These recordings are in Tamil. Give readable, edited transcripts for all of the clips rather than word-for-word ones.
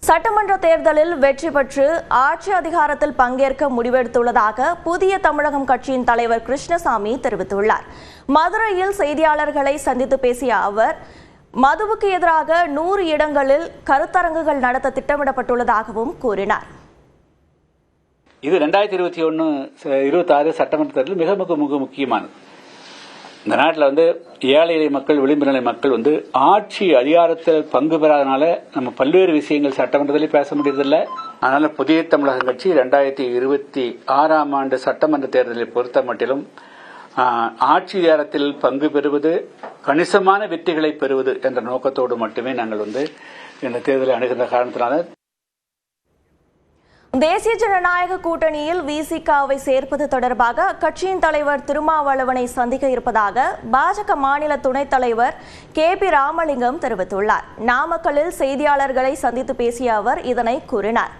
சட்டமன்ற தேர்தலில் வெற்றி பெற்று ஆட்சி அதிகாரத்தில் பங்கேற்க முடிவெடுத்துள்ளதாக புதிய தமிழகம் கட்சியின் தலைவர் கிருஷ்ணசாமி தெரிவித்துள்ளார். மதுரையில் செய்தியாளர்களை சந்தித்து பேசிய அவர், மதுவுக்கு எதிராக 100 இடங்களில் கருத்தரங்குகள் நடத்த திட்டமிடப்பட்டுள்ளதாகவும் கூறினார். இது 2021-26 சட்டமன்ற தேர்தல் மிக முக்கியமானது. இந்த நாட்டில் ஏழை மக்கள், விளிம்பு நிலை மக்கள் ஆட்சி அதிகாரத்தில் பங்கு பெறாதனால நம்ம பல்வேறு விஷயங்கள் சட்டமன்றத்திலே பேச முடியறதில்லை. அதனால புதிய தமிழகம் கட்சி 2026 ஆண்டு சட்டமன்ற தேர்தலை பொறுத்த மட்டிலும் ஆட்சி அதிகாரத்தில் பங்கு பெறுவது, கணிசமான வெற்றிகளை பெறுவது என்ற நோக்கத்தோடு மட்டுமே நாங்கள் இந்த தேர்தலை அணுகின்ற காரணத்தினால தேசிய ஜனநாயக கூட்டணியில் விசிகாவை சேர்ப்பது தொடர்பாக அக்கட்சியின் தலைவர் திருமாவளவனை சந்திக்க இருப்பதாக பாஜக மாநில துணைத் தலைவர் KP ராமலிங்கம் தெரிவித்துள்ளார். நாமக்கல்லில் செய்தியாளர்களை சந்தித்து பேசிய அவர் இதனை கூறினார்.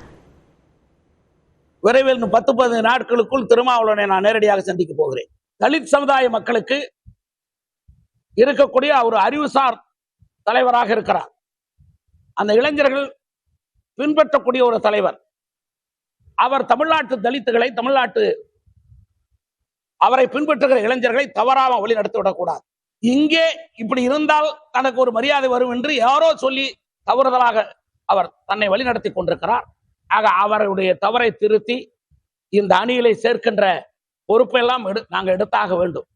விரைவில் 10-15 நாட்களுக்குள் திருமாவளவனை நான் நேரடியாக சந்திக்க போகிறேன். தலித் சமுதாய மக்களுக்கு இருக்கக்கூடிய ஒரு அறிவுசார் தலைவராக இருக்கிறார். அந்த இளைஞர்கள் பின்பற்றக்கூடிய ஒரு தலைவர். அவர் தமிழ்நாட்டு தலித்துகளை, அவரை பின்பற்றுகிற இளைஞர்களை தவறாக வழி நடத்திவிடக்கூடாது. இங்கே இப்படி இருந்தால் தனக்கு ஒரு மரியாதை வரும் என்று யாரோ சொல்லி தவறுதலாக அவர் தன்னை வழிநடத்தி கொண்டிருக்கிறார். ஆக அவருடைய தவறை திருத்தி இந்த அணியிலே சேர்க்கின்ற பொறுப்பெல்லாம் நாங்கள் எடுத்தாக வேண்டும்.